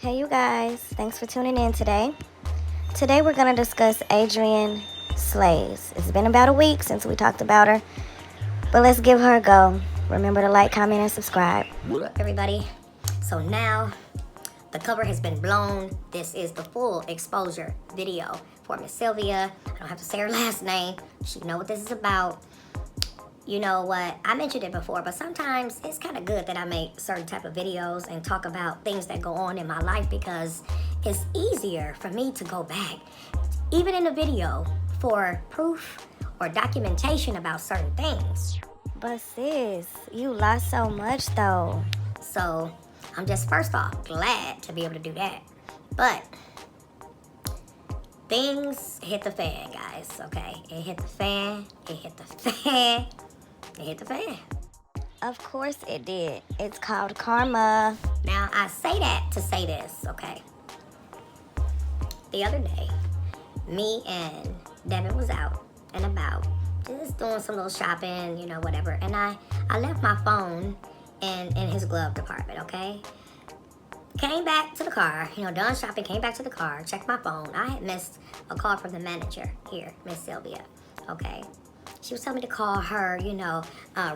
Hey you guys, thanks for tuning in today. Today we're going to discuss Adrienne Slays. It's been about a week since we talked about her, but let's give her a go. Remember to like, comment, and subscribe. What up, everybody? So now the cover has been blown. This is the full exposure video for Miss Sylvia. I don't have to say her last name. She know what this is about. You know what, I mentioned it before, but sometimes it's kind of good that I make certain type of videos and talk about things that go on in my life because it's easier for me to go back, even in a video, for proof or documentation about certain things. But sis, you lost so much though. So I'm just, first off, glad to be able to do that. But things hit the fan, guys, okay? It hit the fan, it hit the fan. It hit the fan. Of course it did. It's called karma. Now, I say that to say this, okay? The other day, me and Devin was out and about, just doing some little shopping, you know, whatever. And I left my phone in his glove department, okay? Came back to the car, you know, done shopping, came back to the car, checked my phone. I had missed a call from the manager here, Miss Sylvia, okay? She was telling me to call her, you know,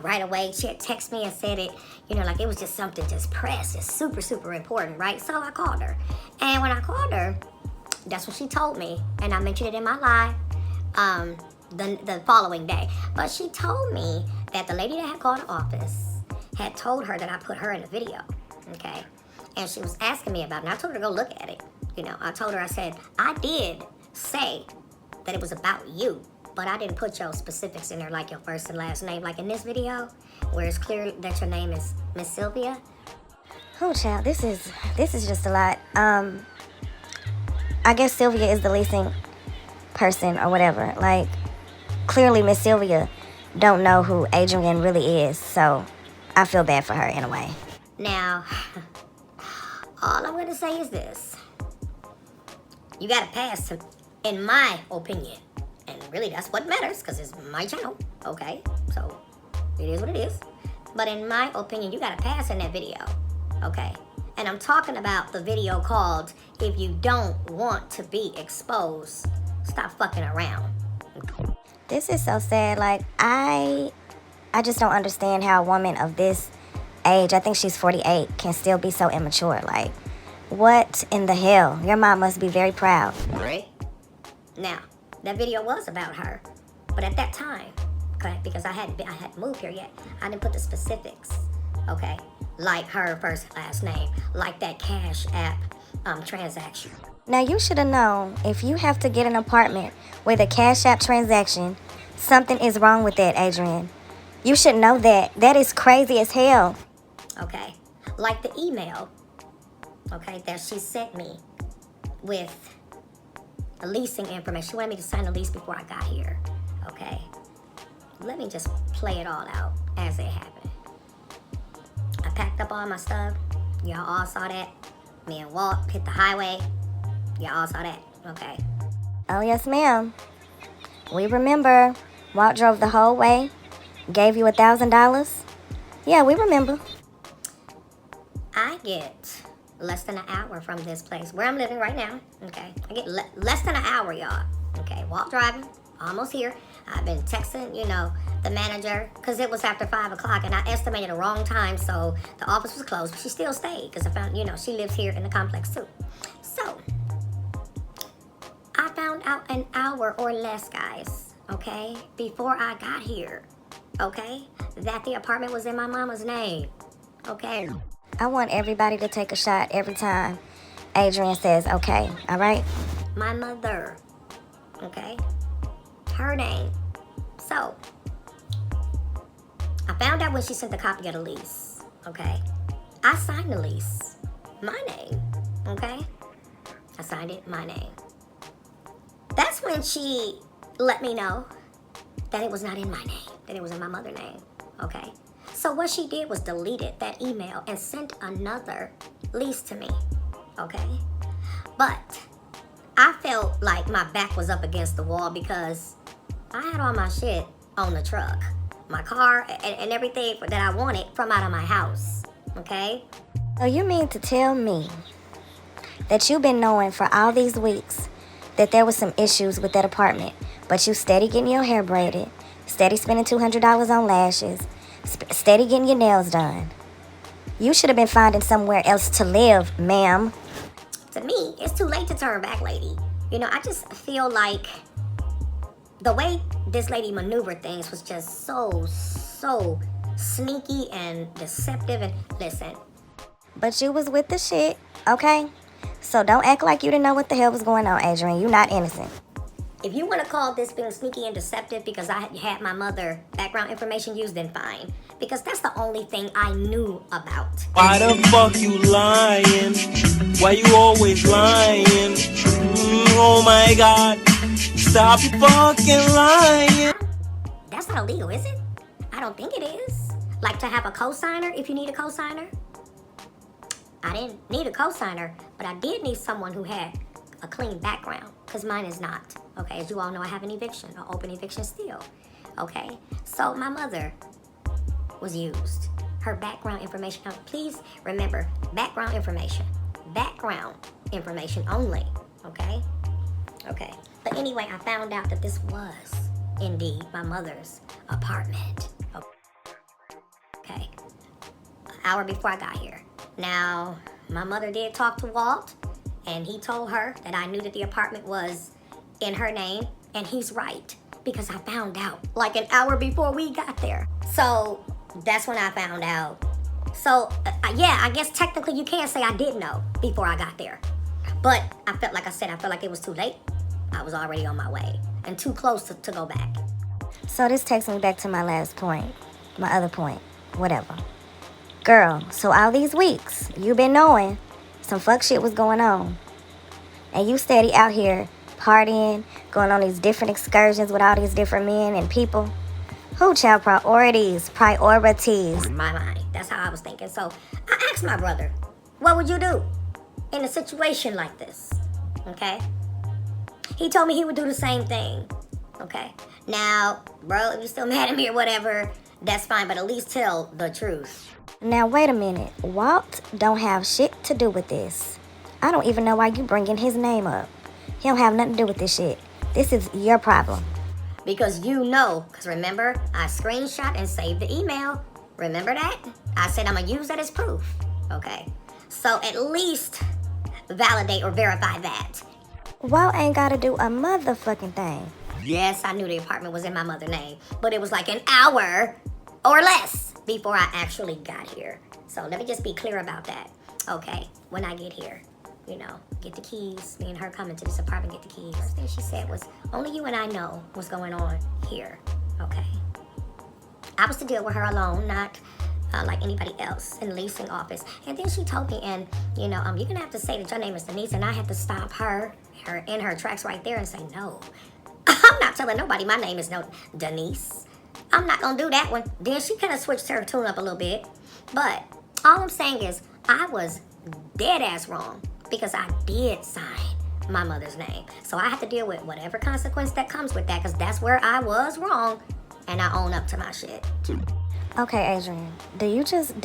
right away. She had texted me and said it, you know, like it was just something just pressed. It's super, super important, right? So I called her. And when I called her, that's what she told me. And I mentioned it in my live the following day. But she told me that the lady that had called the office had told her that I put her in a video, okay? And she was asking me about it. And I told her to go look at it. You know, I told her, I said, I did say that it was about you. But I didn't put your specifics in there, like your first and last name. Like in this video, where it's clear that your name is Miss Sylvia. Oh child, this is just a lot. I guess Sylvia is the leasing person or whatever. Like, clearly Miss Sylvia don't know who Adrienne really is, so I feel bad for her in a way. Now, all I'm gonna say is this. You gotta pass, in my opinion. And really, that's what matters, because it's my channel, okay? So, it is what it is. But in my opinion, you gotta pass in that video, okay? And I'm talking about the video called, If You Don't Want to Be Exposed, Stop Fucking Around. This is so sad. Like, I just don't understand how a woman of this age, I think she's 48, can still be so immature. Like, what in the hell? Your mom must be very proud. Right? Now, that video was about her, but at that time, okay, because I hadn't moved here yet, I didn't put the specifics, okay, like her first and last name, like that Cash App transaction. Now, you should have known, if you have to get an apartment with a Cash App transaction, something is wrong with that, Adrienne. You should know that. That is crazy as hell. Okay, like the email, okay, that she sent me with the leasing information. She wanted me to sign the lease before I got here, okay? Let me just play it all out as it happened. I packed up all my stuff. Y'all all saw that. Me and Walt hit the highway. Y'all all saw that, okay? Oh, yes, ma'am. We remember. Walt drove the whole way, gave you $1,000. Yeah, we remember. I get less than an hour from this place where I'm living right now, okay? I get less than an hour, y'all, okay? Walt driving, almost here. I've been texting, you know, the manager, because it was after 5 o'clock, and I estimated the wrong time, so the office was closed, but she still stayed, because I found, you know, she lives here in the complex, too. So, I found out an hour or less, guys, okay, before I got here, okay, that the apartment was in my mama's name, okay? I want everybody to take a shot every time Adrienne says, okay, all right? My mother, okay? Her name. So, I found out when she sent the copy of the lease, okay? I signed the lease, my name, okay? I signed it, my name. That's when she let me know that it was not in my name, that it was in my mother's name, okay? So what she did was deleted that email and sent another lease to me, okay? But I felt like my back was up against the wall because I had all my shit on the truck. My car and everything that I wanted from out of my house, okay? So you mean to tell me that you've been knowing for all these weeks that there was some issues with that apartment, but you steady getting your hair braided, steady spending $200 on lashes, steady getting your nails done. You should have been finding somewhere else to live, ma'am. To me, it's too late to turn back, lady. You know, I just feel like the way this lady maneuvered things was just so sneaky and deceptive. And listen, But you was with the shit, okay? So don't act like you didn't know what the hell was going on, Adrian. You not innocent. if you want to call this being sneaky and deceptive because I had my mother background information used, then fine. Because that's the only thing I knew about. Why the fuck you lying? Why you always lying? Oh my god. Stop you fucking lying. That's not illegal, is it? I don't think it is. Like to have a cosigner if you need a cosigner. I didn't need a cosigner, but I did need someone who had a clean background, because mine is not. Okay, as you all know, I have an eviction, an open eviction still. Okay, so my mother was used. Her background information, now please remember, background information only, okay? Okay, but anyway, I found out that this was indeed my mother's apartment. Okay, an hour before I got here. Now, my mother did talk to Walt, and he told her that I knew that the apartment was in her name, and he's right, because I found out like an hour before we got there. So that's when I found out. So yeah, I guess technically you can say I did know before I got there, but I felt like it was too late. I was already on my way and too close to go back. So this takes me back to my last point, my other point, whatever. Girl, so all these weeks, you been knowing some fuck shit was going on. And you steady out here partying, going on these different excursions with all these different men and people. Who, child? Priorities. My mind. That's how I was thinking. So I asked my brother, what would you do in a situation like this? Okay? He told me he would do the same thing. Okay? Now, bro, if you're still mad at me or whatever, that's fine, but at least tell the truth. Now, wait a minute. Walt don't have shit to do with this. I don't even know why you bringing his name up. He don't have nothing to do with this shit. This is your problem. Because you know, because remember, I screenshot and saved the email. Remember that? I said I'm going to use that as proof. Okay? So at least validate or verify that. Walt ain't got to do a motherfucking thing. Yes, I knew the apartment was in my mother's name, but it was like an hour or less before I actually got here. So let me just be clear about that. Okay, when I get here, you know, get the keys. Me and her coming to this apartment, get the keys. First thing she said was, only you and I know what's going on here. Okay. I was to deal with her alone, not like anybody else in the leasing office. And then she told me, and you know, you're gonna have to say that your name is Denise, and I had to stop her in her tracks right there and say, no, I'm not telling nobody my name is no Denise. I'm not gonna do that one. Then she kind of switched her tune up a little bit. But all I'm saying is I was dead ass wrong because I did sign my mother's name. So I have to deal with whatever consequence that comes with that, because that's where I was wrong, and I own up to my shit. Okay, Adrian, do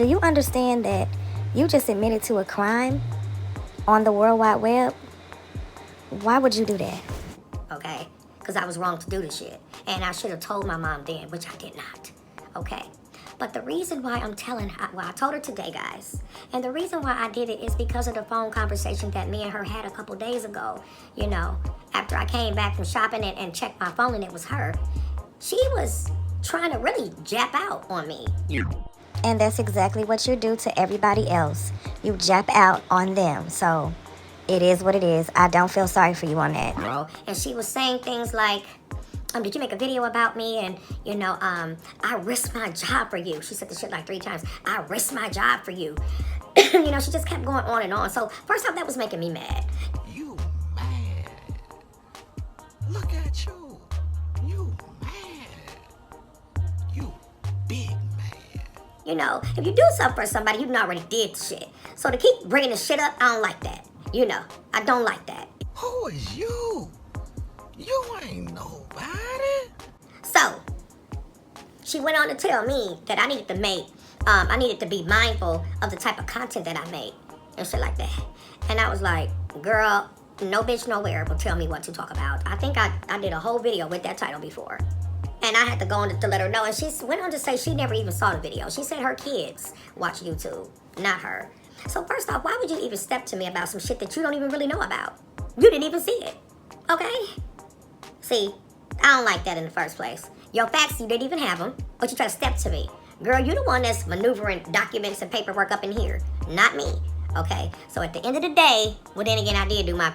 you understand that you just admitted to a crime on the World Wide Web? Why would you do that? Okay, because I was wrong to do the shit, and I should have told my mom then, which I did not. Okay, but the reason why I'm telling her, well, I told her today, guys, and the reason why I did it is because of the phone conversation that me and her had a couple days ago. You know, after I came back from shopping and checked my phone and it was her, she was trying to really jap out on me. And that's exactly what you do to everybody else. You jap out on them. So it is what it is. I don't feel sorry for you on that. Bro. And she was saying things like, did you make a video about me? And, you know, I risked my job for you. She said this shit like 3 times. I risked my job for you. You know, she just kept going on and on. So first off, that was making me mad. You mad. Look at you. You mad. You big mad. You know, if you do something for somebody, you done already did the shit. So to keep bringing the shit up, I don't like that. You know, I don't like that. Who is you? You ain't nobody. So, she went on to tell me that I needed to be mindful of the type of content that I made and shit like that. And I was like, Girl, no bitch nowhere will tell me what to talk about. I think I did a whole video with that title before. And I had to go on to let her know. And she went on to say she never even saw the video. She said her kids watch YouTube, not her. So first off, why would you even step to me about some shit that you don't even really know about? You didn't even see it, okay? See, I don't like that in the first place. Your facts, you didn't even have them, but you try to step to me. Girl, you the one that's maneuvering documents and paperwork up in here, not me, okay? So at the end of the day, well then again, I did do my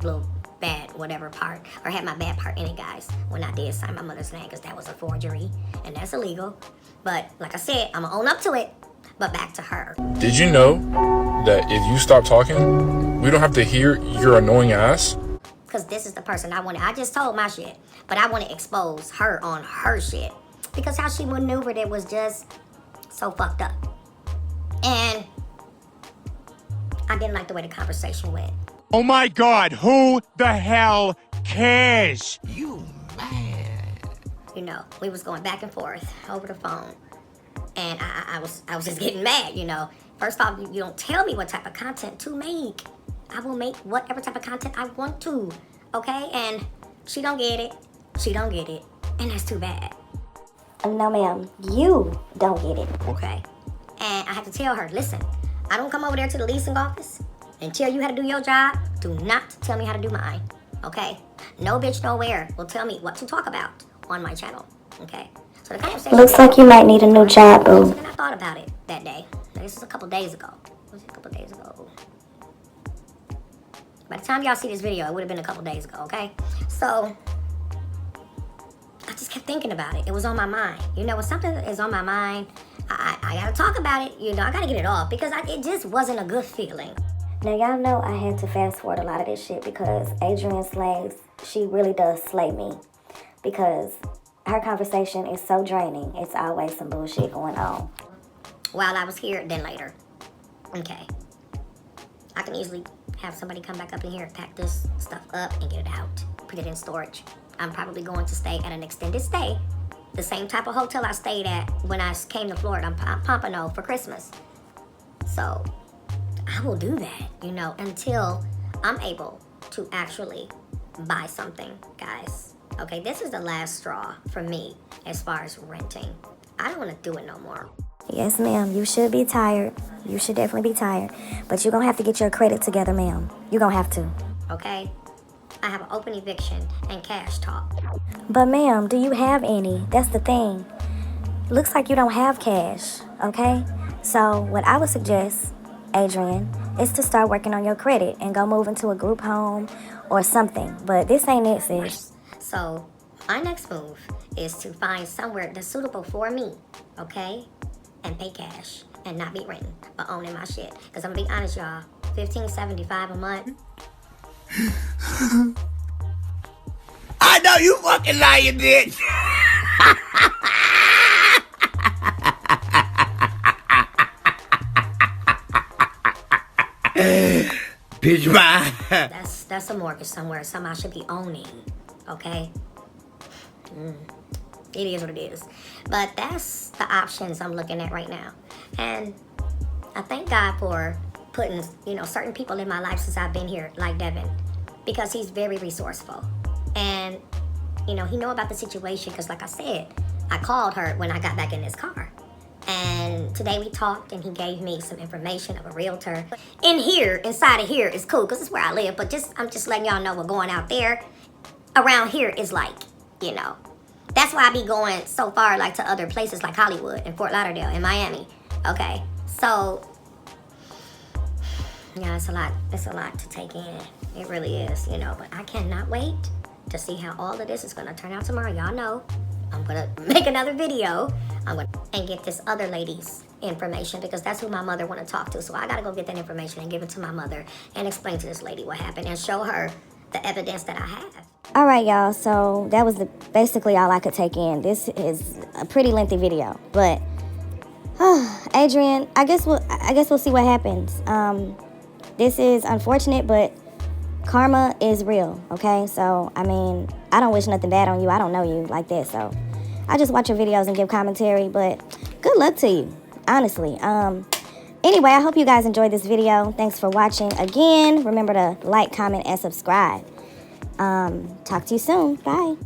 little bad whatever part, or had my bad part in it, guys, when I did sign my mother's name, because that was a forgery, and that's illegal. But like I said, I'm gonna own up to it. But back to her. Did you know that if you stop talking, we don't have to hear your annoying ass? Because this is the person I wanted. I just told my shit, but I want to expose her on her shit. Because how she maneuvered it was just so fucked up. And I didn't like the way the conversation went. Oh my God, who the hell cares? You mad. You know, we was going back and forth over the phone. And I was just getting mad, you know. First off, you don't tell me what type of content to make. I will make whatever type of content I want to, okay? And she don't get it. She don't get it. And that's too bad. No, ma'am, you don't get it. Okay. And I had to tell her, listen, I don't come over there to the leasing office and tell you how to do your job. Do not tell me how to do mine, okay? No bitch nowhere will tell me what to talk about on my channel, okay? So the conversation Looks like you might need a new job, boo. And I thought about it that day. Now, this was a couple days ago. Was it a couple days ago? By the time y'all see this video, it would have been a couple days ago, okay? So I just kept thinking about it. It was on my mind. You know, when something is on my mind, I gotta talk about it. You know, I gotta get it off because it just wasn't a good feeling. Now, y'all know I had to fast forward a lot of this shit because Adrian slays, she really does slay me. Because her conversation is so draining. It's always some bullshit going on. While I was here, then later. Okay. I can easily have somebody come back up in here, pack this stuff up, and get it out. Put it in storage. I'm probably going to stay at an extended stay. The same type of hotel I stayed at when I came to Florida, Pompano, for Christmas. So, I will do that, you know, until I'm able to actually buy something, guys. Okay, this is the last straw for me as far as renting. I don't want to do it no more. Yes, ma'am, you should be tired. You should definitely be tired. But you're going to have to get your credit together, ma'am. You're going to have to. Okay? I have an open eviction and cash talk. But ma'am, do you have any? That's the thing. Looks like you don't have cash, okay? So what I would suggest, Adrian, is to start working on your credit and go move into a group home or something. But this ain't it, sis. So my next move is to find somewhere that's suitable for me, okay? And pay cash and not be renting, but owning my shit. Because I'm gonna be honest, y'all, $15.75 a month. I know you fucking lying, bitch. Bitch, bye. That's a mortgage somewhere. Something I should be owning, okay? It is what it is. But that's the options I'm looking at right now. And I thank God for putting, you know, certain people in my life since I've been here, like Devin, because he's very resourceful. And, you know, he know about the situation because, like I said, I called her when I got back in this car. And today we talked and he gave me some information of a realtor. In here, inside of here is cool because it's where I live. But I'm just letting y'all know what going out there around here is like, you know. That's why I be going so far, like, to other places like Hollywood and Fort Lauderdale and Miami. Okay, so yeah, it's a lot. It's a lot to take in. It really is, you know. But I cannot wait to see how all of this is gonna turn out tomorrow. Y'all know I'm gonna make another video. And get this other lady's information because that's who my mother want to talk to. So I gotta go get that information and give it to my mother and explain to this lady what happened and show her the evidence that I have. All right, y'all. So that was basically all I could take in. This is a pretty lengthy video, but Adrian, I guess we'll see what happens. This is unfortunate, but karma is real. Okay, so I mean, I don't wish nothing bad on you. I don't know you like that, so I just watch your videos and give commentary. But good luck to you, honestly. Anyway, I hope you guys enjoyed this video. Thanks for watching. Again, remember to like, comment, and subscribe. Talk to you soon. Bye.